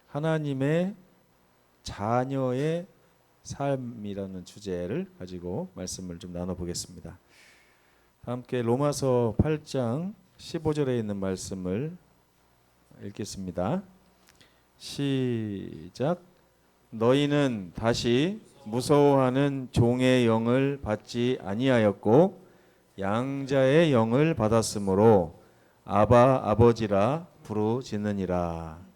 하나님의 자녀의 삶이라는 주제를 가지고 말씀을 좀 나눠보겠습니다. 함께 로마서 8장 15절에 있는 말씀을 읽겠습니다. 시작. 너희는 다시 무서워하는 종의 영을 받지 아니하였고 양자의 영을 받았으므로 아바 아버지라 부르짖느니라.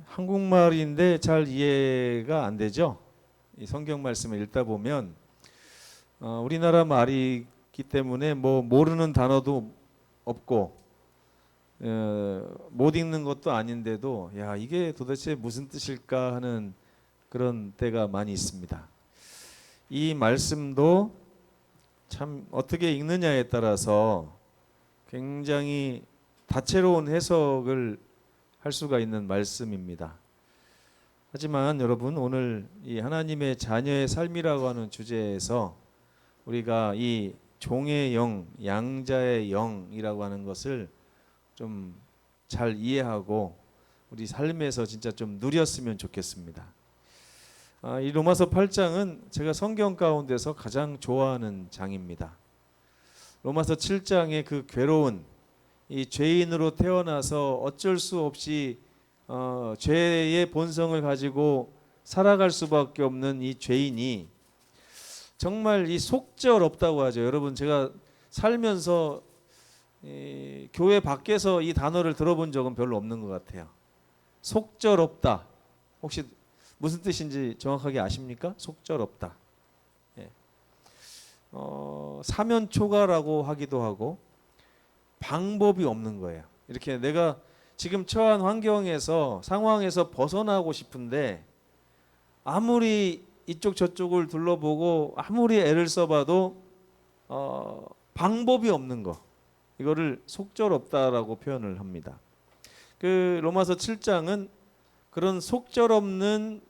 한국말인데 잘 이해가 안 되죠? 이 성경 말씀을 읽다 보면 우리나라 말이기 때문에 모르는 단어도 없고 못 읽는 것도 아닌데도 야, 이게 도대체 무슨 뜻일까 하는 그런 때가 많이 있습니다. 이 말씀도 참 어떻게 읽느냐에 따라서 굉장히 다채로운 해석을 할 수가 있는 말씀입니다. 하지만 여러분, 오늘 이 하나님의 자녀의 삶이라고 하는 주제에서 우리가 이 종의 영, 양자의 영이라고 하는 것을 좀 잘 이해하고 우리 삶에서 진짜 좀 누렸으면 좋겠습니다. 이 로마서 8장은 제가 성경 가운데서 가장 좋아하는 장입니다. 로마서 7장의 그 괴로운 이 죄인으로 태어나서 어쩔 수 없이 죄의 본성을 가지고 살아갈 수밖에 없는 이 죄인이 정말 이 속절없다고 하죠. 여러분, 제가 살면서 교회 밖에서 이 단어를 들어본 적은 별로 없는 것 같아요. 속절없다. 혹시 무슨 뜻인지 정확하게 아십니까? 속절없다. 사면초가라고 하기도 하고 방법이 없는 거예요. 이렇게 내가 지금 처한 환경에서 상황에서 벗어나고 싶은데 아무리 이쪽 저쪽을 둘러보고 아무리 애를 써봐도 방법이 없는 거, 이거를 속절없다라고 표현을 합니다. 그 로마서 7장은 그런 속절없는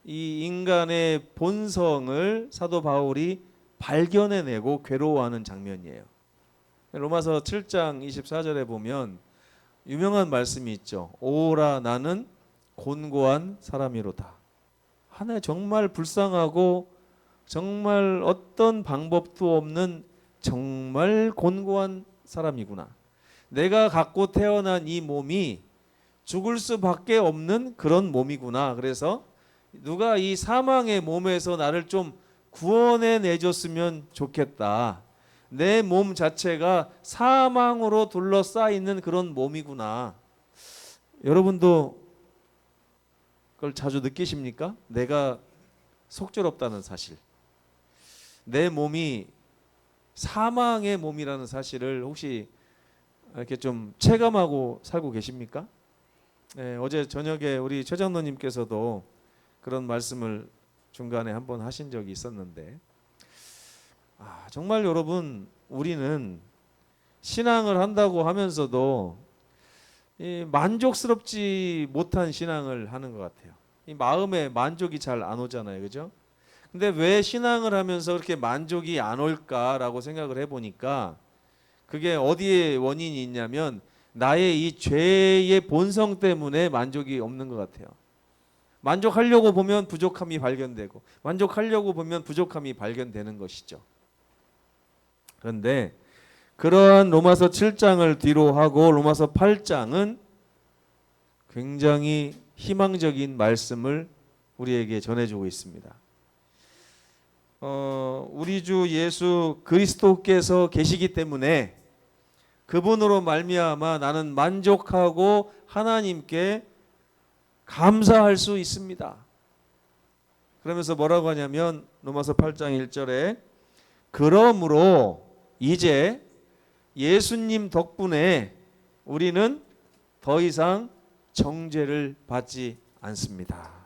이 인간의 본성을 사도 바울이 발견해내고 괴로워하는 장면이에요. 로마서 7장 24절에 보면 유명한 말씀이 있죠. 오라 나는 곤고한 사람이로다. 하나 정말 불쌍하고 정말 어떤 방법도 없는 정말 곤고한 사람이구나. 내가 갖고 태어난 이 몸이 죽을 수밖에 없는 그런 몸이구나. 그래서 누가 이 사망의 몸에서 나를 좀 구원해 내줬으면 좋겠다. 내 몸 자체가 사망으로 둘러싸이는 그런 몸이구나. 여러분도 그걸 자주 느끼십니까? 내가 속절없다는 사실. 내 몸이 사망의 몸이라는 사실을 혹시 이렇게 좀 체감하고 살고 계십니까? 네, 어제 저녁에 우리 최 장로님께서도 그런 말씀을 중간에 한번 하신 적이 있었는데 정말 여러분, 우리는 신앙을 한다고 하면서도 만족스럽지 못한 신앙을 하는 것 같아요. 이 마음에 만족이 잘 안 오잖아요, 그죠? 근데 왜 신앙을 하면서 그렇게 만족이 안 올까라고 생각을 해보니까 그게 어디에 원인이 있냐면 나의 이 죄의 본성 때문에 만족이 없는 것 같아요. 만족하려고 보면 부족함이 발견되고 만족하려고 보면 부족함이 발견되는 것이죠. 그런데 그러한 로마서 7장을 뒤로 하고 로마서 8장은 굉장히 희망적인 말씀을 우리에게 전해주고 있습니다. 우리 주 예수 그리스도께서 계시기 때문에 그분으로 말미암아 나는 만족하고 하나님께 감사할 수 있습니다. 그러면서 뭐라고 하냐면 로마서 8장 1절에 그러므로 이제 예수님 덕분에 우리는 더 이상 정죄를 받지 않습니다.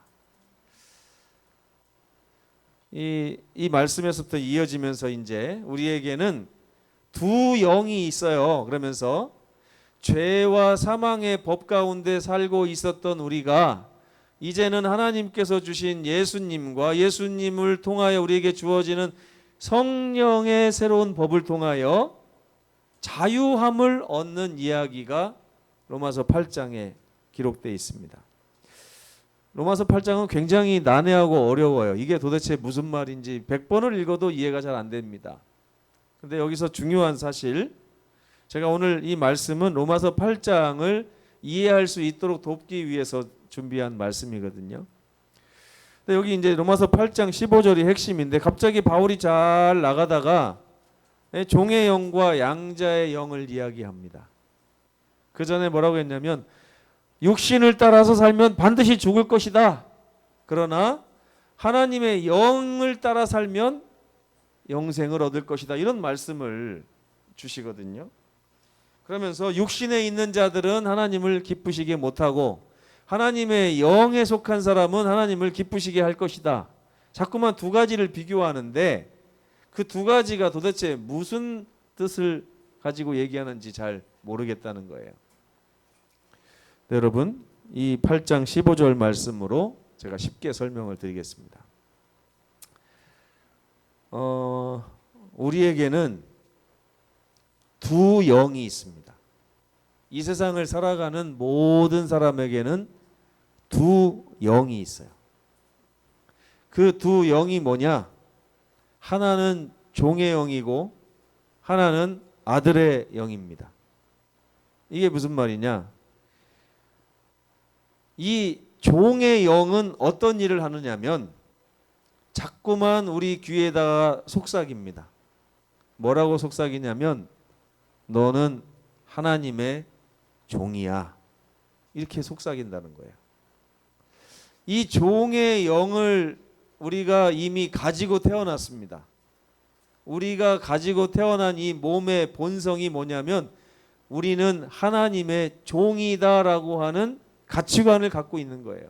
이 말씀에서부터 이어지면서 이제 우리에게는 두 영이 있어요. 그러면서 죄와 사망의 법 가운데 살고 있었던 우리가 이제는 하나님께서 주신 예수님과 예수님을 통하여 우리에게 주어지는 성령의 새로운 법을 통하여 자유함을 얻는 이야기가 로마서 8장에 기록되어 있습니다. 로마서 8장은 굉장히 난해하고 어려워요. 이게 도대체 무슨 말인지 100번을 읽어도 이해가 잘 안 됩니다. 근데 여기서 중요한 사실, 제가 오늘 이 말씀은 로마서 8장을 이해할 수 있도록 돕기 위해서 준비한 말씀이거든요. 근데 여기 이제 로마서 8장 15절이 핵심인데, 갑자기 바울이 잘 나가다가 종의 영과 양자의 영을 이야기합니다. 그 전에 뭐라고 했냐면, 육신을 따라서 살면 반드시 죽을 것이다. 그러나 하나님의 영을 따라 살면 영생을 얻을 것이다. 이런 말씀을 주시거든요. 그러면서 육신에 있는 자들은 하나님을 기쁘시게 못하고 하나님의 영에 속한 사람은 하나님을 기쁘시게 할 것이다. 자꾸만 두 가지를 비교하는데 그 두 가지가 도대체 무슨 뜻을 가지고 얘기하는지 잘 모르겠다는 거예요. 네, 여러분, 이 8장 15절 말씀으로 제가 쉽게 설명을 드리겠습니다. 우리에게는 두 영이 있습니다. 이 세상을 살아가는 모든 사람에게는 두 영이 있어요. 그 두 영이 뭐냐? 하나는 종의 영이고 하나는 아들의 영입니다. 이게 무슨 말이냐? 이 종의 영은 어떤 일을 하느냐면 자꾸만 우리 귀에다가 속삭입니다. 뭐라고 속삭이냐면 너는 하나님의 종이야. 이렇게 속삭인다는 거예요. 이 종의 영을 우리가 이미 가지고 태어났습니다. 우리가 가지고 태어난 이 몸의 본성이 뭐냐면 우리는 하나님의 종이다라고 하는 가치관을 갖고 있는 거예요.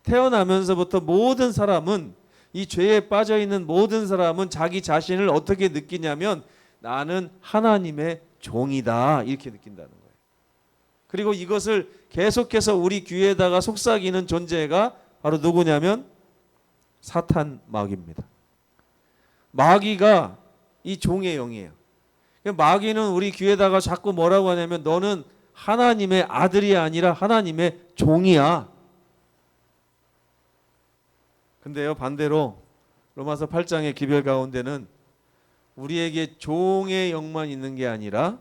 태어나면서부터 모든 사람은, 이 죄에 빠져 있는 모든 사람은 자기 자신을 어떻게 느끼냐면 나는 하나님의 종이다 이렇게 느낀다는 거예요. 그리고 이것을 계속해서 우리 귀에다가 속삭이는 존재가 바로 누구냐면 사탄 마귀입니다. 마귀가 이 종의 영이에요. 마귀는 우리 귀에다가 자꾸 뭐라고 하냐면 너는 하나님의 아들이 아니라 하나님의 종이야. 근데요, 반대로 로마서 8장의 기별 가운데는 우리에게 종의 영만 있는 게 아니라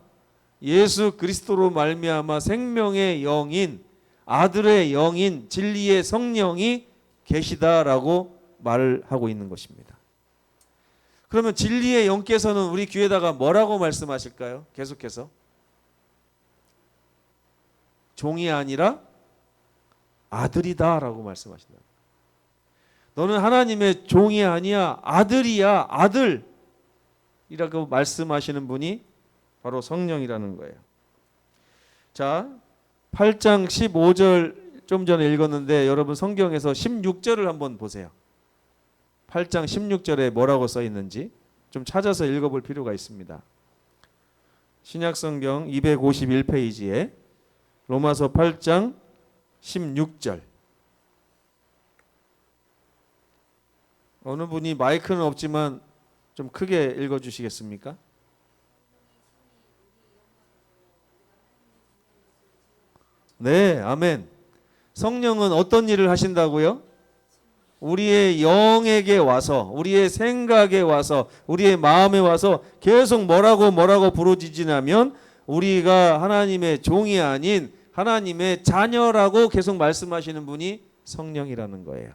예수 그리스도로 말미암아 생명의 영인, 아들의 영인, 진리의 성령이 계시다라고 말을 하고 있는 것입니다. 그러면 진리의 영께서는 우리 귀에다가 뭐라고 말씀하실까요? 계속해서 종이 아니라 아들이다라고 말씀하신다. 너는 하나님의 종이 아니야, 아들이야, 아들이라고 말씀하시는 분이 바로 성령이라는 거예요. 자, 8장 15절 좀 전에 읽었는데 여러분 성경에서 16절을 한번 보세요. 8장 16절에 뭐라고 써 있는지 좀 찾아서 읽어볼 필요가 있습니다. 신약성경 251페이지에 로마서 8장 16절. 어느 분이 마이크는 없지만 좀 크게 읽어주시겠습니까? 네, 아멘. 성령은 어떤 일을 하신다고요? 우리의 영에게 와서, 우리의 생각에 와서, 우리의 마음에 와서 계속 뭐라고 부르짖으냐면 우리가 하나님의 종이 아닌 하나님의 자녀라고 계속 말씀하시는 분이 성령이라는 거예요.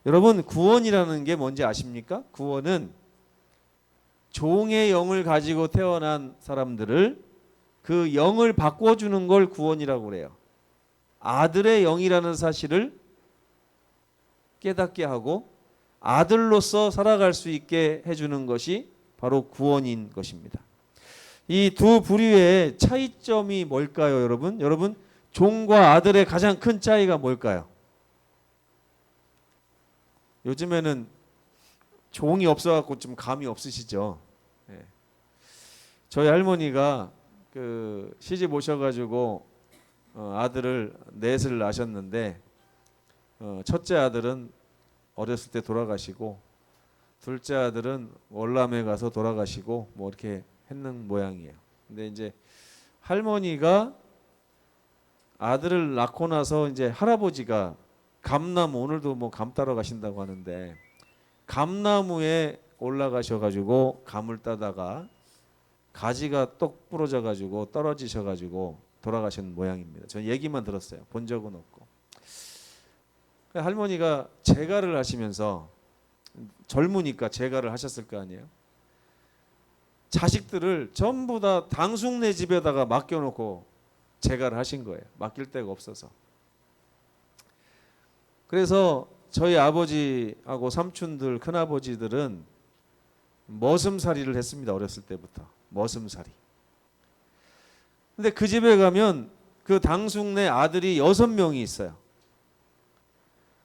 여러분, 구원이라는 게 뭔지 아십니까? 구원은 종의 영을 가지고 태어난 사람들을 그 영을 바꿔주는 걸 구원이라고 그래요. 아들의 영이라는 사실을 깨닫게 하고 아들로서 살아갈 수 있게 해주는 것이 바로 구원인 것입니다. 이 두 부류의 차이점이 뭘까요, 여러분? 여러분, 종과 아들의 가장 큰 차이가 뭘까요? 요즘에는 종이 없어갖고 좀 감이 없으시죠? 네. 저희 할머니가 시집 오셔가지고 아들을 넷을 낳으셨는데 첫째 아들은 어렸을 때 돌아가시고 둘째 아들은 월남에 가서 돌아가시고 뭐 이렇게 했는 모양이에요. 근데 이제 할머니가 아들을 낳고 나서 이제 할아버지가 감나무, 오늘도 뭐 감 따러 가신다고 하는데 감나무에 올라가셔가지고 감을 따다가 가지가 똑 부러져가지고 떨어지셔가지고 돌아가신 모양입니다. 저는 얘기만 들었어요. 본 적은 없고. 할머니가 제가를 하시면서, 젊으니까 제가를 하셨을 거 아니에요. 자식들을 전부 다 당숙네 집에다가 맡겨놓고 제가를 하신 거예요. 맡길 데가 없어서. 그래서 저희 아버지하고 삼촌들, 큰아버지들은 머슴살이를 했습니다. 어렸을 때부터. 머슴살이. 근데 그 집에 가면 그 당숙네 아들이 6명이 있어요.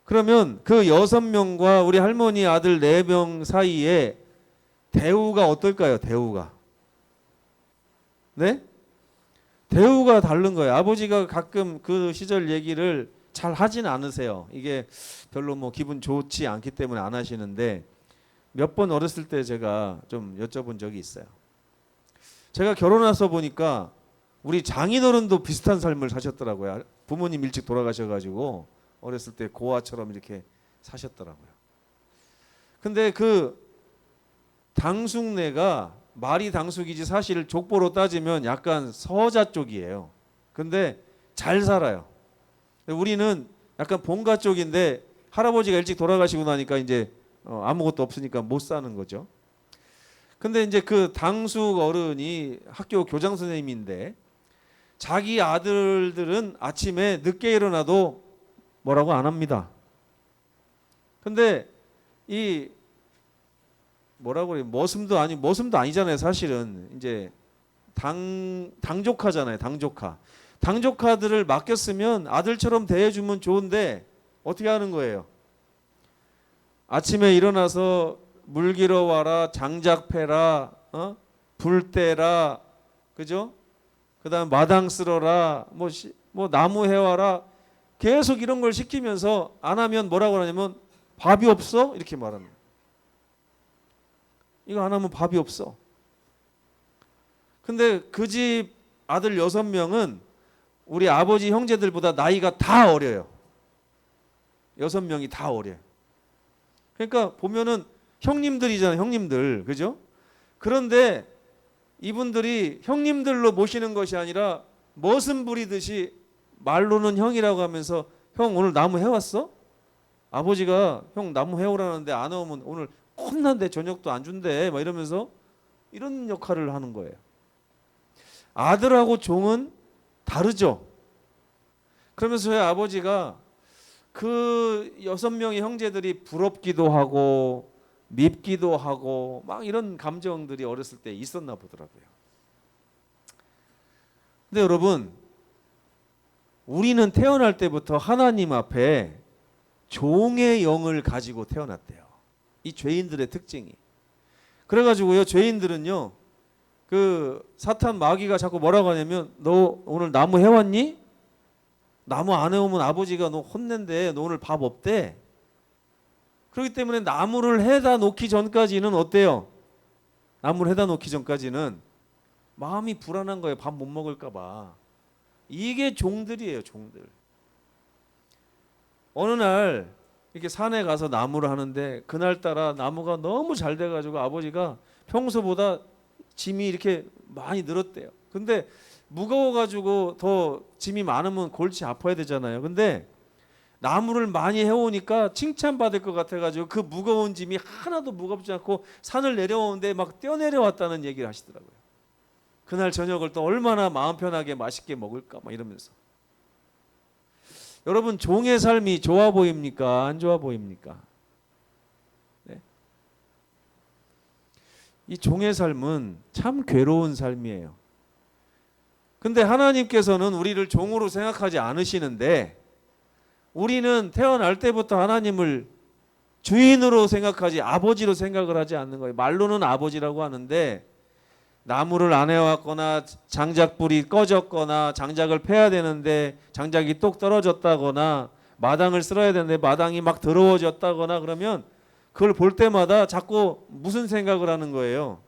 그러면 그 6명과 우리 할머니 아들 4명 사이에 대우가 어떨까요? 대우가. 네? 대우가 다른 거예요. 아버지가 가끔 그 시절 얘기를 잘 하진 않으세요. 이게 별로 뭐 기분 좋지 않기 때문에 안 하시는데 몇 번 어렸을 때 제가 좀 여쭤본 적이 있어요. 제가 결혼해서 보니까 우리 장인어른도 비슷한 삶을 사셨더라고요. 부모님 일찍 돌아가셔가지고 어렸을 때 고아처럼 이렇게 사셨더라고요. 근데 그 당숙네가 말이 당숙이지 사실 족보로 따지면 약간 서자 쪽이에요. 근데 잘 살아요. 우리는 약간 본가 쪽인데 할아버지가 일찍 돌아가시고 나니까 이제 아무것도 없으니까 못 사는 거죠. 근데 이제 그 당숙 어른이 학교 교장 선생님인데 자기 아들들은 아침에 늦게 일어나도 뭐라고 안 합니다. 근데 이 뭐라고 그래요? 머슴도 아니잖아요. 사실은 이제 당조카잖아요. 당조카. 당조카들을 맡겼으면 아들처럼 대해주면 좋은데 어떻게 하는 거예요? 아침에 일어나서 물 길어 와라, 장작 패라, 불 떼라, 그죠? 그다음 마당 쓸어라, 뭐 나무 해와라. 계속 이런 걸 시키면서 안 하면 뭐라고 하냐면 밥이 없어? 이렇게 말합니다. 이거 안 하면 밥이 없어. 근데 그 집 아들 6명은 우리 아버지 형제들보다 나이가 다 어려요. 6명이 다 어려요. 그러니까 보면은 형님들이잖아요. 형님들. 그죠? 그런데 이분들이 형님들로 모시는 것이 아니라 머슴 부리듯이 말로는 형이라고 하면서 형 오늘 나무 해왔어? 아버지가 형 나무 해오라는데 안 해오면 오늘 혼난대, 저녁도 안 준대, 막 이러면서 이런 역할을 하는 거예요. 아들하고 종은 다르죠. 그러면서 저희 아버지가 그 6명의 형제들이 부럽기도 하고 밉기도 하고 막 이런 감정들이 어렸을 때 있었나 보더라고요. 근데 여러분, 우리는 태어날 때부터 하나님 앞에 종의 영을 가지고 태어났대요. 이 죄인들의 특징이. 그래가지고요, 죄인들은요, 그 사탄 마귀가 자꾸 뭐라고 하냐면 너 오늘 나무 해왔니? 나무 안 해오면 아버지가 너 혼낸대. 너 오늘 밥 없대. 그렇기 때문에 나무를 해다 놓기 전까지는 어때요? 나무를 해다 놓기 전까지는 마음이 불안한 거예요. 밥 못 먹을까 봐. 이게 종들이에요. 종들. 어느 날 이렇게 산에 가서 나무를 하는데 그날따라 나무가 너무 잘 돼가지고 아버지가 평소보다 짐이 이렇게 많이 늘었대요. 근데 무거워가지고 더 짐이 많으면 골치 아파야 되잖아요. 근데 나무를 많이 해오니까 칭찬받을 것 같아가지고 그 무거운 짐이 하나도 무겁지 않고 산을 내려오는데 막 뛰어내려왔다는 얘기를 하시더라고요. 그날 저녁을 또 얼마나 마음 편하게 맛있게 먹을까 막 이러면서. 여러분, 종의 삶이 좋아 보입니까? 안 좋아 보입니까? 네? 이 종의 삶은 참 괴로운 삶이에요. 근데 하나님께서는 우리를 종으로 생각하지 않으시는데 우리는 태어날 때부터 하나님을 주인으로 생각하지 아버지로 생각을 하지 않는 거예요. 말로는 아버지라고 하는데 나무를 안 해왔거나 장작불이 꺼졌거나 장작을 패야 되는데 장작이 똑 떨어졌다거나 마당을 쓸어야 되는데 마당이 막 더러워졌다거나 그러면 그걸 볼 때마다 자꾸 무슨 생각을 하는 거예요?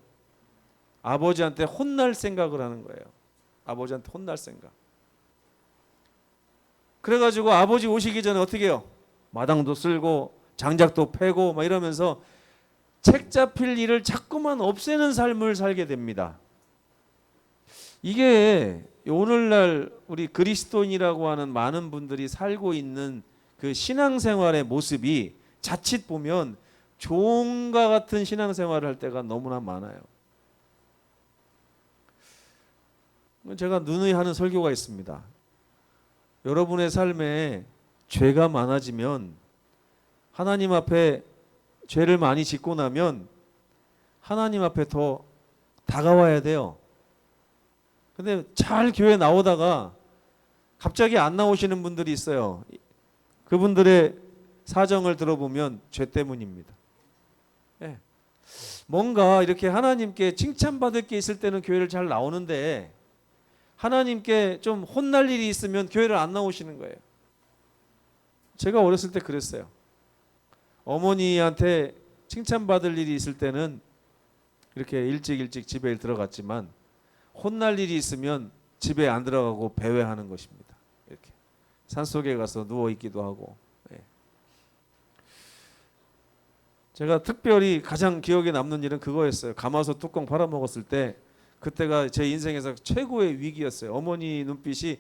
아버지한테 혼날 생각을 하는 거예요. 아버지한테 혼날 생각. 그래가지고 아버지 오시기 전에 어떻게 해요? 마당도 쓸고 장작도 패고 막 이러면서 책 잡힐 일을 자꾸만 없애는 삶을 살게 됩니다. 이게 오늘날 우리 그리스도인이라고 하는 많은 분들이 살고 있는 그 신앙생활의 모습이 자칫 보면 종과 같은 신앙생활을 할 때가 너무나 많아요. 제가 누누이 하는 설교가 있습니다. 여러분의 삶에 죄가 많아지면 하나님 앞에 죄를 많이 짓고 나면 하나님 앞에 더 다가와야 돼요. 근데 잘 교회 나오다가 갑자기 안 나오시는 분들이 있어요. 그분들의 사정을 들어보면 죄 때문입니다. 네. 뭔가 이렇게 하나님께 칭찬받을 게 있을 때는 교회를 잘 나오는데 하나님께 좀 혼날 일이 있으면 교회를 안 나오시는 거예요. 제가 어렸을 때 그랬어요. 어머니한테 칭찬받을 일이 있을 때는 이렇게 일찍 집에 들어갔지만 혼날 일이 있으면 집에 안 들어가고 배회하는 것입니다. 이렇게 산속에 가서 누워 있기도 하고. 예. 제가 특별히 가장 기억에 남는 일은 그거였어요. 가마솥 뚜껑 팔아먹었을 때 그때가 제 인생에서 최고의 위기였어요. 어머니 눈빛이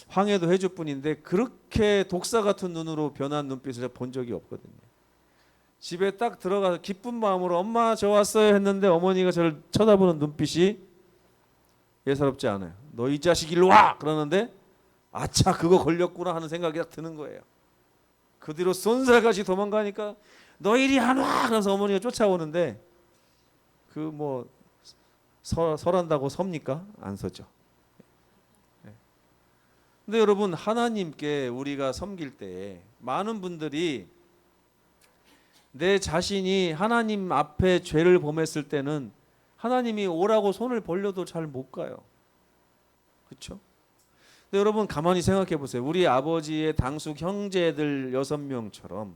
황해도 해줄 뿐인데 그렇게 독사 같은 눈으로 변한 눈빛을 본 적이 없거든요. 집에 딱 들어가서 기쁜 마음으로 엄마 저 왔어요 했는데 어머니가 저를 쳐다보는 눈빛이 예사롭지 않아요. 너 이 자식 일로 와! 그러는데 아차 그거 걸렸구나 하는 생각이 딱 드는 거예요. 그 뒤로 쏜살같이 도망가니까 너 이리 안 와! 그래서 어머니가 쫓아오는데 그 뭐 설한다고 섭니까? 안 서죠. 근데 여러분 하나님께 우리가 섬길 때 많은 분들이 내 자신이 하나님 앞에 죄를 범했을 때는 하나님이 오라고 손을 벌려도 잘 못 가요. 그렇죠? 근데 여러분 가만히 생각해 보세요. 우리 아버지의 당숙 형제들 6명처럼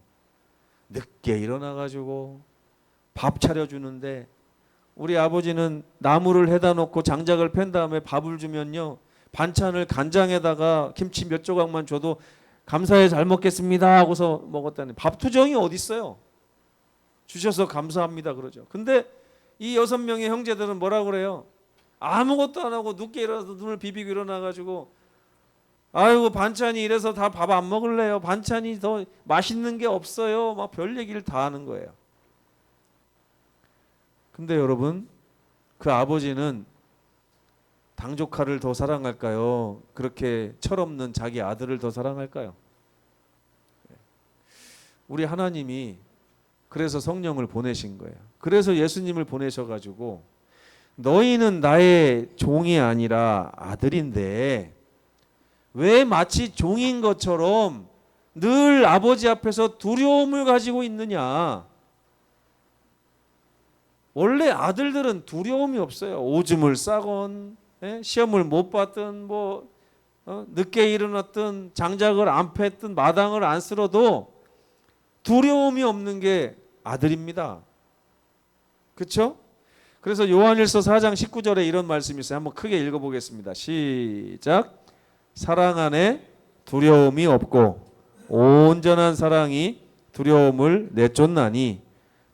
늦게 일어나 가지고 밥 차려주는데 우리 아버지는 나무를 해다 놓고 장작을 팬 다음에 밥을 주면요 반찬을 간장에다가 김치 몇 조각만 줘도 감사해 잘 먹겠습니다 하고서 먹었다니 밥투정이 어디 있어요? 주셔서 감사합니다 그러죠. 근데 이 6명의 형제들은 뭐라 그래요? 아무것도 안 하고 늦게 일어나서 눈을 비비고 일어나가지고 아이고 반찬이 이래서 다 밥 안 먹을래요. 반찬이 더 맛있는 게 없어요. 막 별 얘기를 다 하는 거예요. 근데 여러분 그 아버지는 당조카를 더 사랑할까요? 그렇게 철없는 자기 아들을 더 사랑할까요? 우리 하나님이 그래서 성령을 보내신 거예요. 그래서 예수님을 보내셔가지고 너희는 나의 종이 아니라 아들인데 왜 마치 종인 것처럼 늘 아버지 앞에서 두려움을 가지고 있느냐. 원래 아들들은 두려움이 없어요. 오줌을 싸건 시험을 못 봤든 늦게 일어났든 장작을 안 팼든 마당을 안 쓸어도 두려움이 없는 게 아들입니다. 그렇죠? 그래서 요한일서 4장 19절에 이런 말씀이 있어요. 한번 크게 읽어보겠습니다. 시작. 사랑 안에 두려움이 없고 온전한 사랑이 두려움을 내쫓나니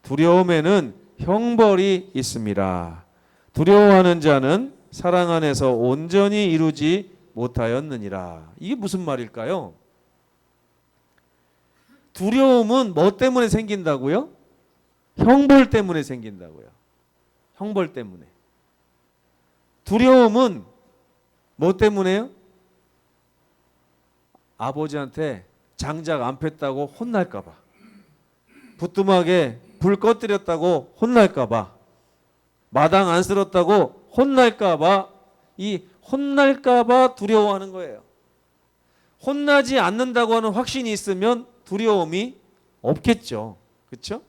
두려움에는 형벌이 있습니다. 두려워하는 자는 사랑 안에서 온전히 이루지 못하였느니라. 이게 무슨 말일까요? 두려움은 뭐 때문에 생긴다고요? 형벌 때문에 생긴다고요. 형벌 때문에. 두려움은 뭐 때문에요? 아버지한테 장작 안 폈다고 혼날까 봐. 부뚜막에 불 꺼뜨렸다고 혼날까 봐. 마당 안 쓸었다고 혼날까 봐. 이 혼날까 봐 두려워하는 거예요. 혼나지 않는다고 하는 확신이 있으면 두려움이 없겠죠. 그렇죠?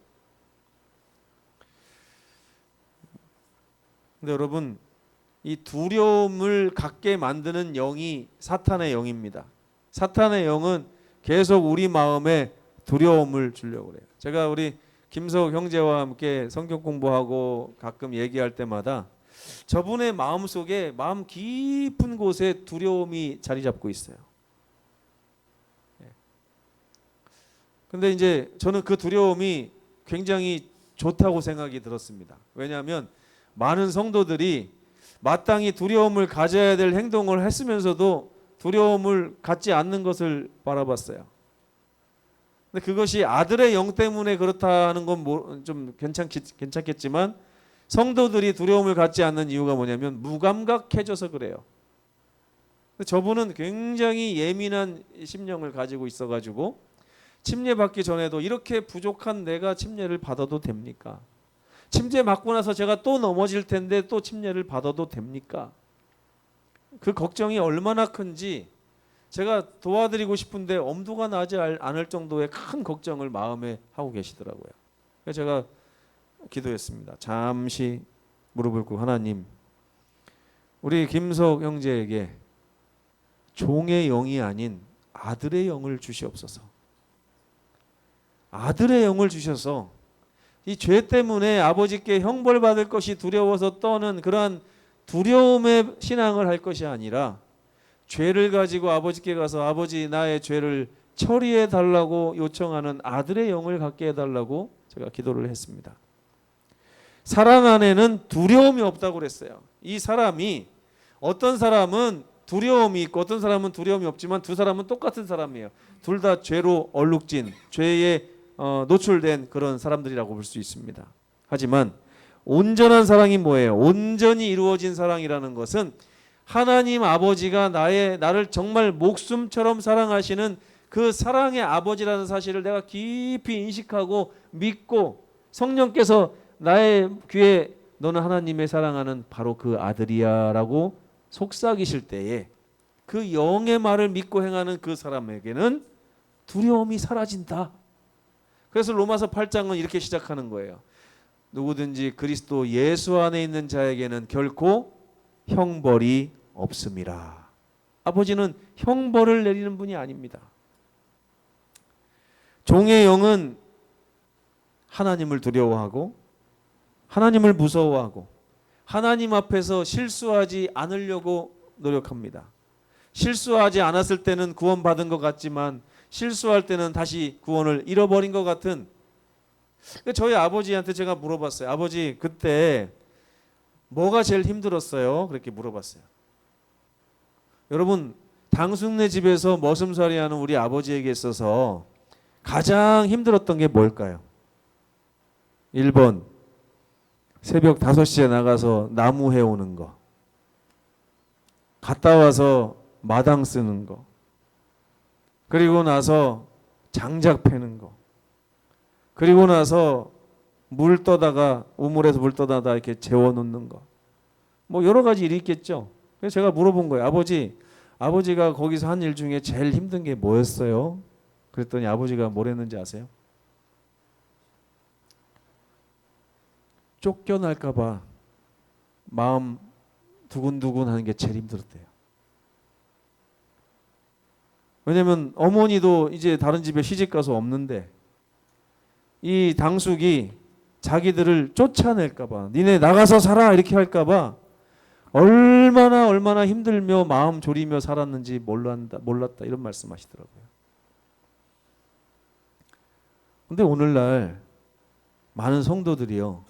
근데 여러분 이 두려움을 갖게 만드는 영이 사탄의 영입니다. 사탄의 영은 계속 우리 마음에 두려움을 주려고 그래요. 제가 우리 김석 형제와 함께 성경 공부하고 가끔 얘기할 때마다 저분의 마음 속에 마음 깊은 곳에 두려움이 자리 잡고 있어요. 근데 이제 저는 그 두려움이 굉장히 좋다고 생각이 들었습니다. 왜냐하면 많은 성도들이 마땅히 두려움을 가져야 될 행동을 했으면서도 두려움을 갖지 않는 것을 바라봤어요. 근데 그것이 아들의 영 때문에 그렇다는 건 좀 괜찮겠지만 성도들이 두려움을 갖지 않는 이유가 뭐냐면 무감각해져서 그래요. 근데 저분은 굉장히 예민한 심령을 가지고 있어가지고 침례받기 전에도 이렇게 부족한 내가 침례를 받아도 됩니까? 침례 받고 나서 제가 또 넘어질 텐데 또 침례를 받아도 됩니까? 그 걱정이 얼마나 큰지 제가 도와드리고 싶은데 엄두가 나지 않을 정도의 큰 걱정을 마음에 하고 계시더라고요. 그래서 제가 기도했습니다. 잠시 무릎을 꿇고 하나님, 우리 김석 형제에게 종의 영이 아닌 아들의 영을 주시옵소서. 아들의 영을 주셔서 이 죄 때문에 아버지께 형벌받을 것이 두려워서 떠는 그러한 두려움의 신앙을 할 것이 아니라 죄를 가지고 아버지께 가서 아버지 나의 죄를 처리해 달라고 요청하는 아들의 영을 갖게 해달라고 제가 기도를 했습니다. 사랑 안에는 두려움이 없다고 그랬어요. 이 사람이 어떤 사람은 두려움이 있고 어떤 사람은 두려움이 없지만 두 사람은 똑같은 사람이에요. 둘 다 죄로 얼룩진 죄에 노출된 그런 사람들이라고 볼 수 있습니다. 하지만 온전한 사랑이 뭐예요? 온전히 이루어진 사랑이라는 것은 하나님 아버지가 나를 정말 목숨처럼 사랑하시는 그 사랑의 아버지라는 사실을 내가 깊이 인식하고 믿고 성령께서 나의 귀에 너는 하나님의 사랑하는 바로 그 아들이야 라고 속삭이실 때에 그 영의 말을 믿고 행하는 그 사람에게는 두려움이 사라진다. 그래서 로마서 8장은 이렇게 시작하는 거예요. 누구든지 그리스도 예수 안에 있는 자에게는 결코 형벌이 없음이라. 아버지는 형벌을 내리는 분이 아닙니다. 종의 영은 하나님을 두려워하고 하나님을 무서워하고 하나님 앞에서 실수하지 않으려고 노력합니다. 실수하지 않았을 때는 구원받은 것 같지만 실수할 때는 다시 구원을 잃어버린 것 같은. 저희 아버지한테 제가 물어봤어요. 아버지 그때 뭐가 제일 힘들었어요? 그렇게 물어봤어요. 여러분 당숙네 집에서 머슴살이 하는 우리 아버지에게 있어서 가장 힘들었던 게 뭘까요? 1번 새벽 5시에 나가서 나무 해오는 거, 갔다 와서 마당 쓰는 거, 그리고 나서 장작 패는 거, 그리고 나서 물 떠다가 우물에서 물 떠다가 이렇게 재워놓는 거, 뭐 여러 가지 일이 있겠죠. 그래서 제가 물어본 거예요. 아버지가 거기서 한 일 중에 제일 힘든 게 뭐였어요? 그랬더니 아버지가 뭘 했는지 아세요? 쫓겨날까 봐 마음 두근두근 하는 게 제일 힘들었대요. 왜냐면 어머니도 이제 다른 집에 시집가서 없는데 이 당숙이 자기들을 쫓아낼까 봐, 니네 나가서 살아 이렇게 할까 봐 얼마나 힘들며 마음 졸이며 살았는지 몰랐다 이런 말씀하시더라고요. 근데 오늘날 많은 성도들이요,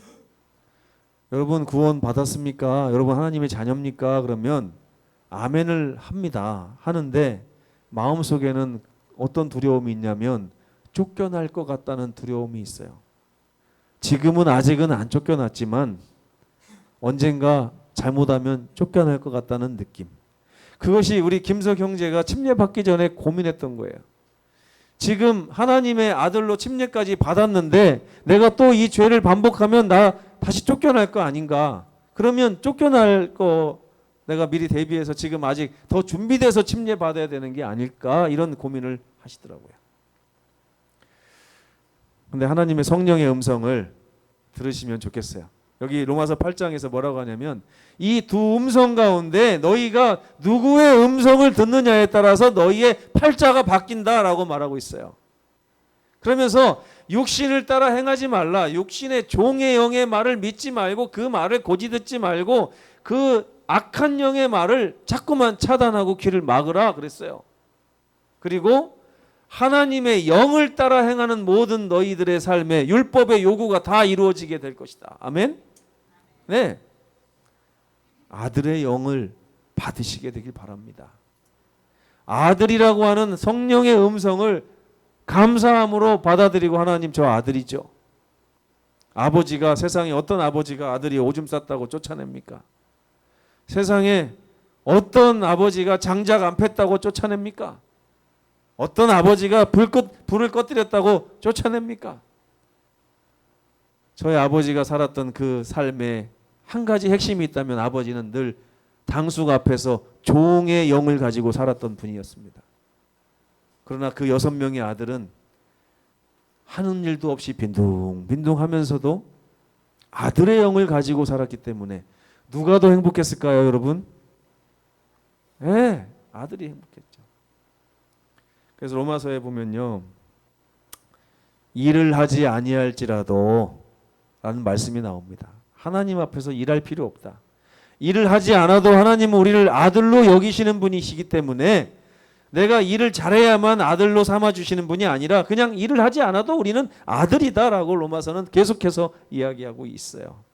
여러분 구원 받았습니까? 여러분 하나님의 자녀입니까? 그러면 아멘을 합니다. 하는데 마음속에는 어떤 두려움이 있냐면 쫓겨날 것 같다는 두려움이 있어요. 지금은 아직은 안 쫓겨났지만 언젠가 잘못하면 쫓겨날 것 같다는 느낌. 그것이 우리 김석 형제가 침례받기 전에 고민했던 거예요. 지금 하나님의 아들로 침례까지 받았는데 내가 또 이 죄를 반복하면 나 다시 쫓겨날 거 아닌가? 그러면 쫓겨날 거 내가 미리 대비해서 지금 아직 더 준비돼서 침례받아야 되는 게 아닐까? 이런 고민을 하시더라고요. 근데 하나님의 성령의 음성을 들으시면 좋겠어요. 여기 로마서 8장에서 뭐라고 하냐면 이 두 음성 가운데 너희가 누구의 음성을 듣느냐에 따라서 너희의 팔자가 바뀐다라고 말하고 있어요. 그러면서 육신을 따라 행하지 말라. 육신의 종의 영의 말을 믿지 말고 그 말을 고지 듣지 말고 그 악한 영의 말을 자꾸만 차단하고 귀를 막으라 그랬어요. 그리고 하나님의 영을 따라 행하는 모든 너희들의 삶에 율법의 요구가 다 이루어지게 될 것이다. 아멘. 네. 아들의 영을 받으시게 되길 바랍니다. 아들이라고 하는 성령의 음성을 감사함으로 받아들이고 하나님 저 아들이죠. 아버지가 세상에 어떤 아버지가 아들이 오줌 쌌다고 쫓아냅니까? 세상에 어떤 아버지가 장작 안 폈다고 쫓아냅니까? 어떤 아버지가 불을 꺼뜨렸다고 쫓아냅니까? 저희 아버지가 살았던 그 삶에 한 가지 핵심이 있다면 아버지는 늘 당숙 앞에서 종의 영을 가지고 살았던 분이었습니다. 그러나 그 6명의 아들은 하는 일도 없이 빈둥빈둥하면서도 아들의 영을 가지고 살았기 때문에 누가 더 행복했을까요, 여러분? 네, 아들이 행복했죠. 그래서 로마서에 보면요, 일을 하지 아니할지라도 라는 말씀이 나옵니다. 하나님 앞에서 일할 필요 없다. 일을 하지 않아도 하나님은 우리를 아들로 여기시는 분이시기 때문에 내가 일을 잘해야만 아들로 삼아주시는 분이 아니라 그냥 일을 하지 않아도 우리는 아들이다라고 로마서는 계속해서 이야기하고 있어요.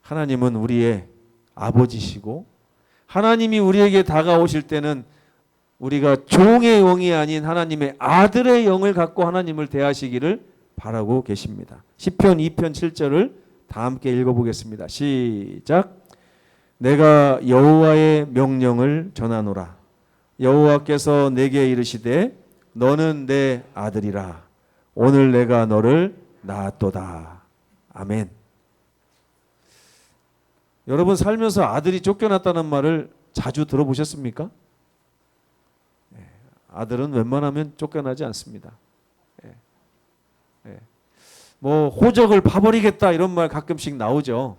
하나님은 우리의 아버지시고 하나님이 우리에게 다가오실 때는 우리가 종의 영이 아닌 하나님의 아들의 영을 갖고 하나님을 대하시기를 바라고 계십니다. 시편 2편 7절을 다 함께 읽어보겠습니다. 시작. 내가 여호와의 명령을 전하노라. 여호와께서 내게 이르시되 너는 내 아들이라. 오늘 내가 너를 낳았도다. 아멘. 여러분 살면서 아들이 쫓겨났다는 말을 자주 들어보셨습니까? 아들은 웬만하면 쫓겨나지 않습니다. 뭐 호적을 파버리겠다 이런 말 가끔씩 나오죠.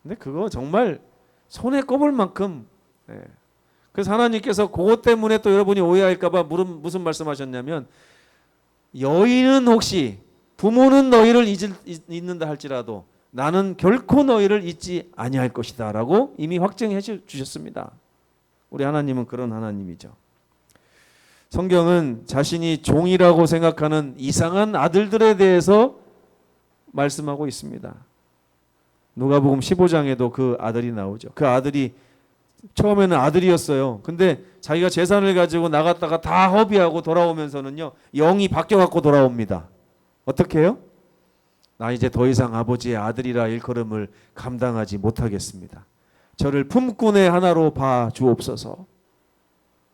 근데 그거 정말 손에 꼽을 만큼. 그래서 하나님께서 그것 때문에 또 여러분이 오해할까봐 무슨 말씀하셨냐면 여인은 혹시 부모는 너희를 잊는다 할지라도 나는 결코 너희를 잊지 아니할 것이다 라고 이미 확증해 주셨습니다. 우리 하나님은 그런 하나님이죠. 성경은 자신이 종이라고 생각하는 이상한 아들들에 대해서 말씀하고 있습니다. 누가복음 15장에도 그 아들이 나오죠. 그 아들이 처음에는 아들이었어요. 근데 자기가 재산을 가지고 나갔다가 다 허비하고 돌아오면서는요, 영이 바뀌어갖고 돌아옵니다. 어떻게 해요? 나 이제 더 이상 아버지의 아들이라 일컬음을 감당하지 못하겠습니다. 저를 품꾼의 하나로 봐 주옵소서.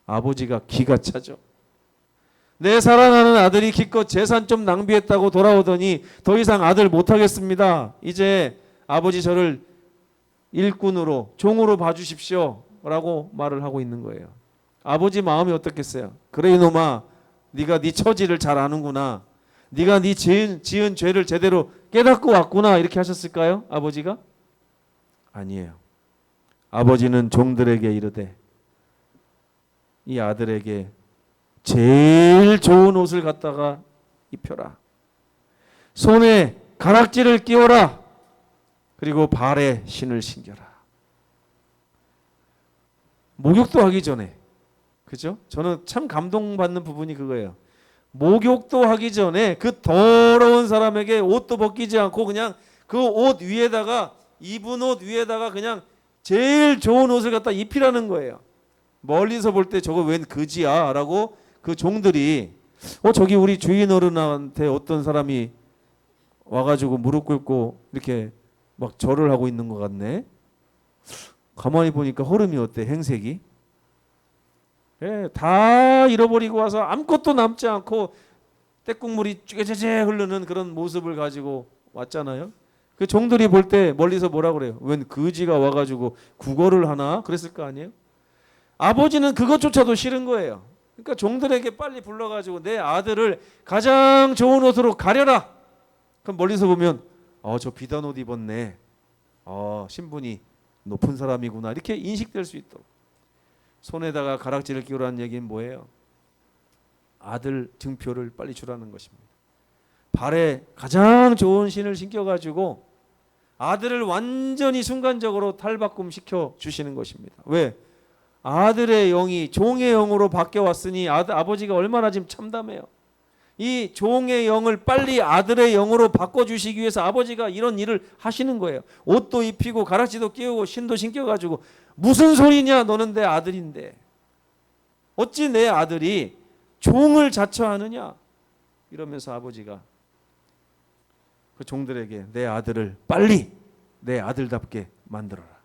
아버지가 기가 차죠. 내 사랑하는 아들이 기껏 재산 좀 낭비했다고 돌아오더니 더 이상 아들 못하겠습니다. 이제 아버지 저를 일꾼으로 종으로 봐주십시오 라고 말을 하고 있는 거예요. 아버지 마음이 어떻겠어요? 그래 이놈아, 네가 네 처지를 잘 아는구나. 네가 네 지은 죄를 제대로 깨닫고 왔구나 이렇게 하셨을까요? 아버지가? 아니에요. 아버지는 종들에게 이르되 이 아들에게 제일 좋은 옷을 갖다가 입혀라. 손에 가락지를 끼워라. 그리고 발에 신을 신겨라. 목욕도 하기 전에, 그죠? 저는 참 감동받는 부분이 그거예요. 목욕도 하기 전에 그 더러운 사람에게 옷도 벗기지 않고 그냥 그 옷 위에다가, 입은 옷 위에다가 그냥 제일 좋은 옷을 갖다 입히라는 거예요. 멀리서 볼 때 저거 웬 그지야 라고 그 종들이 저기 우리 주인 어른한테 어떤 사람이 와가지고 무릎 꿇고 이렇게 막 절을 하고 있는 것 같네. 가만히 보니까 흐름이 어때? 행색이? 다 잃어버리고 와서 아무것도 남지 않고 떼국물이 쭈개제제 흐르는 그런 모습을 가지고 왔잖아요. 그 종들이 볼 때 멀리서 뭐라 그래요? 웬 거지가 와가지고 구걸을 하나? 그랬을 거 아니에요? 아버지는 그것조차도 싫은 거예요. 그러니까 종들에게 빨리 불러가지고 내 아들을 가장 좋은 옷으로 가려라. 그럼 멀리서 보면 저 비단 옷 입었네. 신분이 높은 사람이구나. 이렇게 인식될 수 있도록. 손에다가 가락지를 끼우라는 얘기는 뭐예요? 아들 증표를 빨리 주라는 것입니다. 발에 가장 좋은 신을 신겨가지고 아들을 완전히 순간적으로 탈바꿈 시켜 주시는 것입니다. 왜? 아들의 영이 종의 영으로 바뀌어왔으니 아버지가 얼마나 지금 참담해요. 이 종의 영을 빨리 아들의 영으로 바꿔주시기 위해서 아버지가 이런 일을 하시는 거예요. 옷도 입히고 가락지도 끼우고 신도 신겨가지고 무슨 소리냐, 너는 내 아들인데 어찌 내 아들이 종을 자처하느냐, 이러면서 아버지가 그 종들에게 내 아들을 빨리 내 아들답게 만들어라,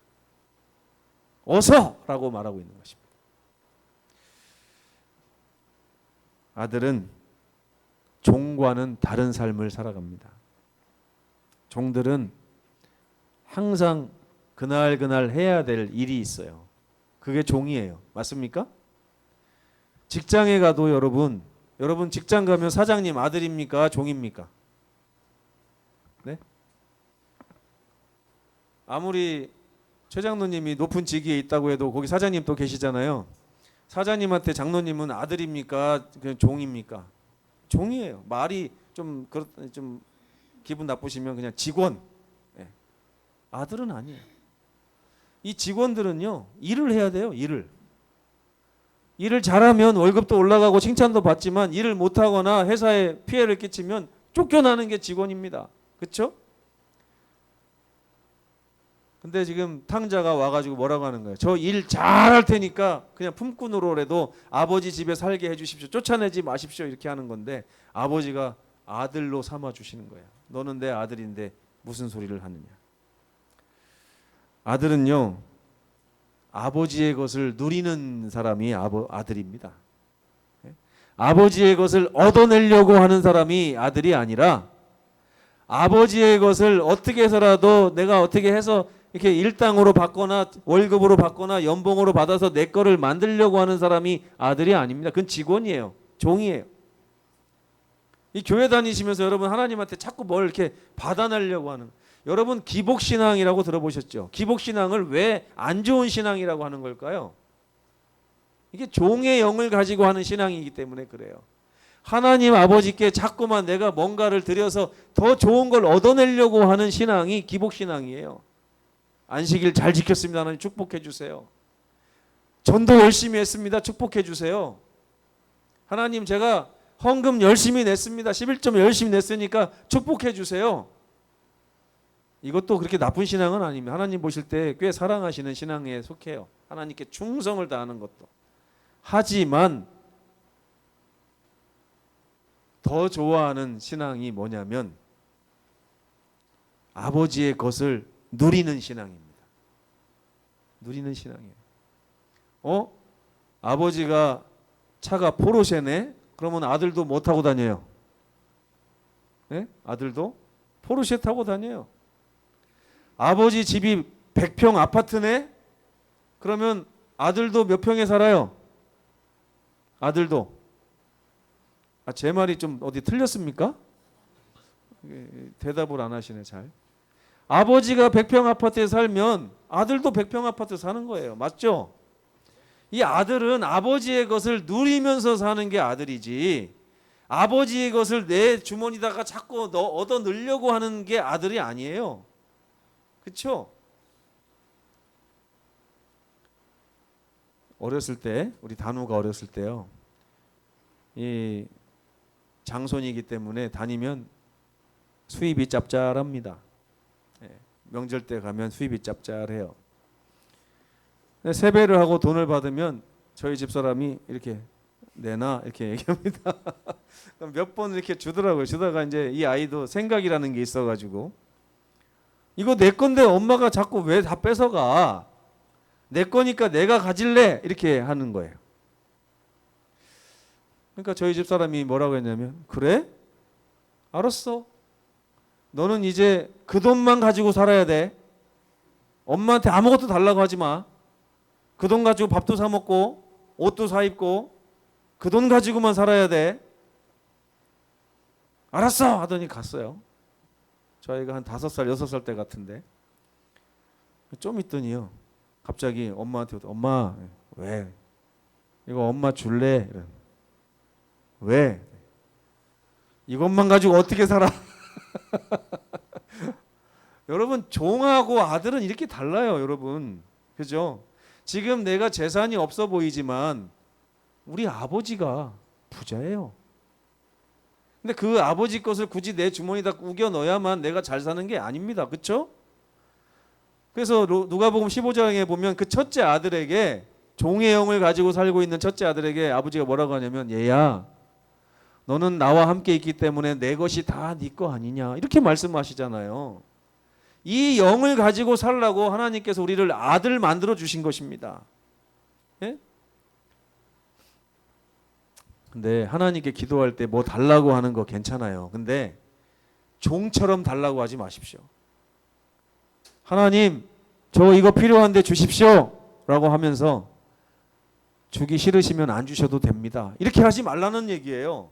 어서! 라고 말하고 있는 것입니다. 아들은 종과는 다른 삶을 살아갑니다. 종들은 항상 그날 해야 될 일이 있어요. 그게 종이에요. 맞습니까? 직장에 가도 여러분 직장 가면 사장님 아들입니까? 종입니까? 네? 아무리 최 장로님이 높은 직위에 있다고 해도 거기 사장님 또 계시잖아요. 사장님한테 장로님은 아들입니까? 그냥 종입니까? 종이에요. 말이 좀 기분 나쁘시면 그냥 직원. 네. 아들은 아니에요. 이 직원들은요, 일을 해야 돼요. 일을 잘하면 월급도 올라가고 칭찬도 받지만 일을 못하거나 회사에 피해를 끼치면 쫓겨나는 게 직원입니다. 그렇죠? 근데 지금 탕자가 와가지고 뭐라고 하는 거예요? 저 일 잘할 테니까 그냥 품꾼으로라도 아버지 집에 살게 해주십시오. 쫓아내지 마십시오. 이렇게 하는 건데 아버지가 아들로 삼아주시는 거예요. 너는 내 아들인데 무슨 소리를 하느냐. 아들은요, 아버지의 것을 누리는 사람이 아들입니다. 아버지의 것을 얻어내려고 하는 사람이 아들이 아니라 아버지의 것을 어떻게 해서라도 내가 어떻게 해서 이렇게 일당으로 받거나 월급으로 받거나 연봉으로 받아서 내 거를 만들려고 하는 사람이 아들이 아닙니다. 그건 직원이에요. 종이에요. 이 교회 다니시면서 여러분 하나님한테 자꾸 뭘 이렇게 받아내려고 하는, 여러분 기복신앙이라고 들어보셨죠? 기복신앙을 왜 안 좋은 신앙이라고 하는 걸까요? 이게 종의 영을 가지고 하는 신앙이기 때문에 그래요. 하나님 아버지께 자꾸만 내가 뭔가를 드려서 더 좋은 걸 얻어내려고 하는 신앙이 기복신앙이에요. 안식일 잘 지켰습니다. 하나님 축복해 주세요. 전도 열심히 했습니다. 축복해 주세요. 하나님 제가 헌금 열심히 냈습니다. 11점 열심히 냈으니까 축복해 주세요. 이것도 그렇게 나쁜 신앙은 아닙니다. 하나님 보실 때 꽤 사랑하시는 신앙에 속해요. 하나님께 충성을 다하는 것도. 하지만 더 좋아하는 신앙이 뭐냐면 아버지의 것을 누리는 신앙입니다. 누리는 신앙이에요. 아버지가 차가 포르쉐네? 그러면 아들도 뭐 타고 다녀요? 네? 아들도 포르쉐 타고 다녀요. 아버지 집이 100평 아파트네? 그러면 아들도 몇 평에 살아요? 아들도. 제 말이 좀 어디 틀렸습니까? 대답을 안 하시네 잘. 아버지가 100평 아파트에 살면 아들도 100평 아파트에 사는 거예요. 맞죠? 이 아들은 아버지의 것을 누리면서 사는 게 아들이지, 아버지의 것을 내 주머니다가 자꾸 얻어 넣으려고 하는 게 아들이 아니에요. 그렇죠? 어렸을 때, 우리 단우가 어렸을 때요, 이 장손이기 때문에 다니면 수입이 짭짤합니다. 명절 때 가면 수입이 짭짤해요. 세배를 하고 돈을 받으면 저희 집사람이 이렇게 내놔 이렇게 얘기합니다. 몇 번 이렇게 주더라고요. 주다가 이제 이 아이도 생각이라는 게 있어가지고 이거 내 건데 엄마가 자꾸 왜 다 뺏어가? 내 거니까 내가 가질래 이렇게 하는 거예요. 그러니까 저희 집사람이 뭐라고 했냐면, 그래? 알았어. 너는 이제 그 돈만 가지고 살아야 돼. 엄마한테 아무것도 달라고 하지 마. 그 돈 가지고 밥도 사 먹고 옷도 사 입고 그 돈 가지고만 살아야 돼. 알았어 하더니 갔어요. 저희가 한 5살 6살 때 같은데 좀 있더니요 갑자기 엄마한테 엄마 왜 이거 엄마 줄래? 왜? 이것만 가지고 어떻게 살아? 여러분, 종하고 아들은 이렇게 달라요, 여러분. 그죠? 지금 내가 재산이 없어 보이지만 우리 아버지가 부자예요. 근데 그 아버지 것을 굳이 내 주머니에다 우겨 넣어야만 내가 잘 사는 게 아닙니다. 그렇죠? 그래서 누가복음 15장에 보면 그 첫째 아들에게, 종의 영을 가지고 살고 있는 첫째 아들에게 아버지가 뭐라고 하냐면, 얘야, 너는 나와 함께 있기 때문에 내 것이 다 네 거 아니냐, 이렇게 말씀하시잖아요. 이 영을 가지고 살라고 하나님께서 우리를 아들 만들어 주신 것입니다. 예? 근데 하나님께 기도할 때 뭐 달라고 하는 거 괜찮아요. 근데 종처럼 달라고 하지 마십시오. 하나님, 저 이거 필요한데 주십시오 라고 하면서 주기 싫으시면 안 주셔도 됩니다, 이렇게 하지 말라는 얘기예요.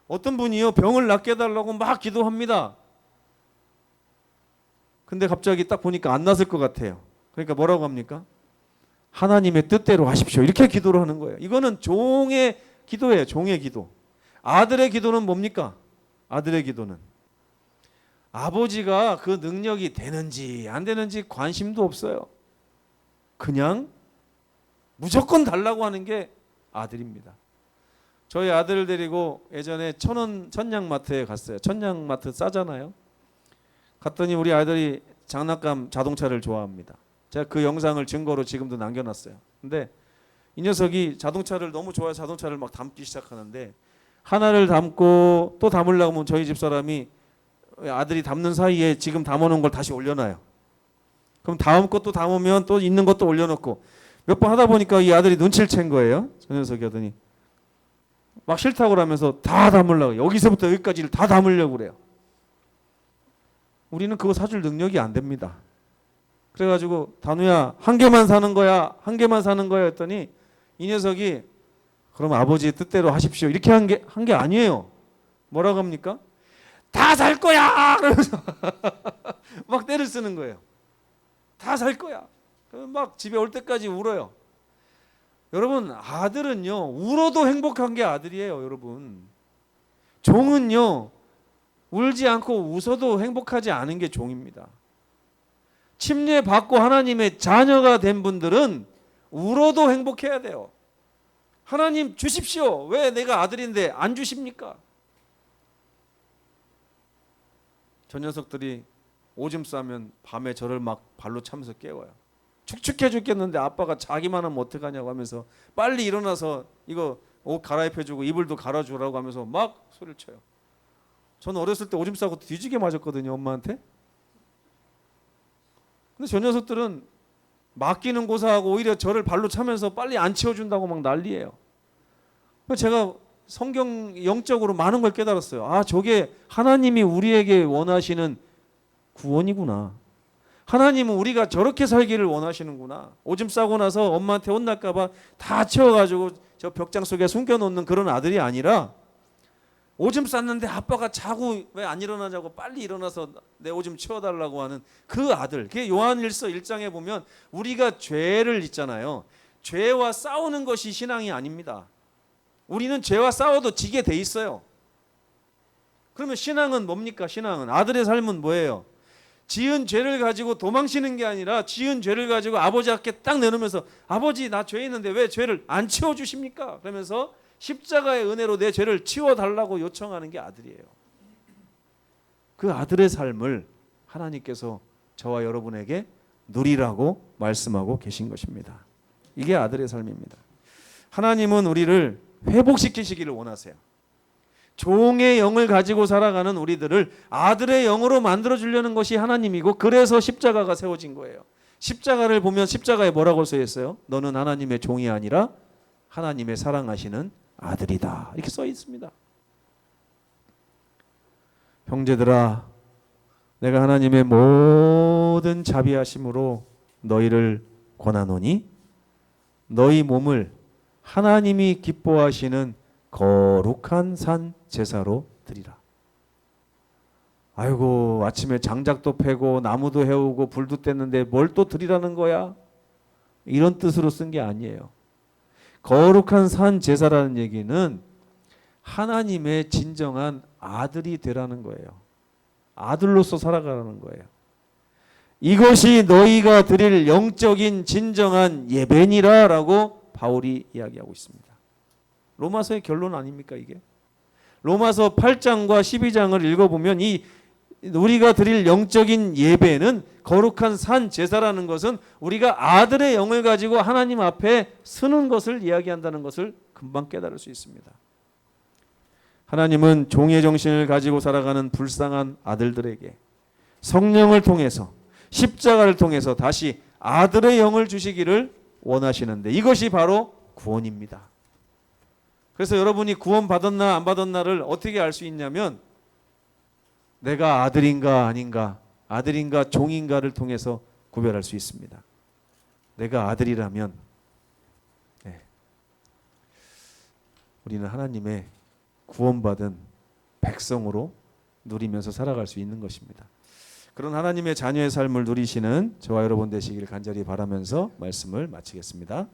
어떤 분이요, 병을 낫게 해달라고 막 기도합니다. 근데 갑자기 딱 보니까 안 낫을 것 같아요. 그러니까 뭐라고 합니까? 하나님의 뜻대로 하십시오, 이렇게 기도를 하는 거예요. 이거는 종의 기도예요. 종의 기도. 아들의 기도는 뭡니까? 아들의 기도는 아버지가 그 능력이 되는지 안 되는지 관심도 없어요. 그냥 무조건 달라고 하는 게 아들입니다. 저희 아들을 데리고 예전에 천냥마트에 갔어요. 천냥마트 싸잖아요. 갔더니 우리 아들이 장난감 자동차를 좋아합니다. 제가 그 영상을 증거로 지금도 남겨놨어요. 근데 이 녀석이 자동차를 너무 좋아해서 자동차를 막 담기 시작하는데, 하나를 담고 또 담으려고 하면 저희 집사람이 아들이 담는 사이에 지금 담아놓은 걸 다시 올려놔요. 그럼 다음 것도 담으면 또 있는 것도 올려놓고, 몇 번 하다 보니까 이 아들이 눈치를 챈 거예요. 저 녀석이 하더니 막 싫다고 그러면서 다 담으려고, 여기서부터 여기까지를 다 담으려고 그래요. 우리는 그거 사줄 능력이 안 됩니다. 그래가지고 단우야, 한 개만 사는 거야, 한 개만 사는 거야 했더니 이 녀석이 그럼 아버지의 뜻대로 하십시오, 이렇게 한 게 아니에요. 뭐라고 합니까? 다 살 거야! 그러면서 막 떼를 쓰는 거예요. 다 살 거야. 막 집에 올 때까지 울어요. 여러분, 아들은요, 울어도 행복한 게 아들이에요, 여러분. 종은요, 울지 않고 웃어도 행복하지 않은 게 종입니다. 침례 받고 하나님의 자녀가 된 분들은 울어도 행복해야 돼요. 하나님 주십시오. 왜 내가 아들인데 안 주십니까? 저 녀석들이 오줌 싸면 밤에 저를 막 발로 차면서 깨워요. 축축해 죽겠는데 아빠가 자기만 하면 어떡하냐고 하면서 빨리 일어나서 이거 옷 갈아입혀주고 이불도 갈아주라고 하면서 막 소리를 쳐요. 저는 어렸을 때 오줌 싸고 뒤지게 맞았거든요, 엄마한테. 근데 저 녀석들은 맡기는 고사하고 오히려 저를 발로 차면서 빨리 안 치워준다고 막 난리예요. 제가 성경 영적으로 많은 걸 깨달았어요. 아, 저게 하나님이 우리에게 원하시는 구원이구나. 하나님은 우리가 저렇게 살기를 원하시는구나. 오줌 싸고 나서 엄마한테 혼날까 봐 다 치워가지고 저 벽장 속에 숨겨놓는 그런 아들이 아니라, 오줌 쌌는데 아빠가 자고 왜 안 일어나자고 빨리 일어나서 내 오줌 치워달라고 하는 그 아들. 그게 요한일서 1장에 보면 우리가 죄를 있잖아요. 죄와 싸우는 것이 신앙이 아닙니다. 우리는 죄와 싸워도 지게 돼 있어요. 그러면 신앙은 뭡니까? 신앙은, 아들의 삶은 뭐예요? 지은 죄를 가지고 도망치는 게 아니라 지은 죄를 가지고 아버지 앞에 딱 내놓으면서, 아버지 나 죄 있는데 왜 죄를 안 치워주십니까? 그러면서 십자가의 은혜로 내 죄를 치워달라고 요청하는 게 아들이에요. 그 아들의 삶을 하나님께서 저와 여러분에게 누리라고 말씀하고 계신 것입니다. 이게 아들의 삶입니다. 하나님은 우리를 회복시키시기를 원하세요. 종의 영을 가지고 살아가는 우리들을 아들의 영으로 만들어주려는 것이 하나님이고, 그래서 십자가가 세워진 거예요. 십자가를 보면 십자가에 뭐라고 써 있어요? 너는 하나님의 종이 아니라 하나님의 사랑하시는 아들이다, 이렇게 써 있습니다. 형제들아, 내가 하나님의 모든 자비하심으로 너희를 권하노니 너희 몸을 하나님이 기뻐하시는 거룩한 산 제사로 드리라. 아이고, 아침에 장작도 패고 나무도 해오고 불도 뗐는데 뭘 또 드리라는 거야? 이런 뜻으로 쓴 게 아니에요. 거룩한 산 제사라는 얘기는 하나님의 진정한 아들이 되라는 거예요. 아들로서 살아가라는 거예요. 이것이 너희가 드릴 영적인 진정한 예배니라 라고 바울이 이야기하고 있습니다. 로마서의 결론 아닙니까 이게? 로마서 8장과 12장을 읽어보면 이 우리가 드릴 영적인 예배는 거룩한 산 제사라는 것은 우리가 아들의 영을 가지고 하나님 앞에 서는 것을 이야기한다는 것을 금방 깨달을 수 있습니다. 하나님은 종의 정신을 가지고 살아가는 불쌍한 아들들에게 성령을 통해서 십자가를 통해서 다시 아들의 영을 주시기를 원하시는데 이것이 바로 구원입니다. 그래서 여러분이 구원 받았나 안 받았나를 어떻게 알 수 있냐면 내가 아들인가 아닌가, 아들인가 종인가를 통해서 구별할 수 있습니다. 내가 아들이라면 우리는 하나님의 구원받은 백성으로 누리면서 살아갈 수 있는 것입니다. 그런 하나님의 자녀의 삶을 누리시는 저와 여러분 되시길 간절히 바라면서 말씀을 마치겠습니다.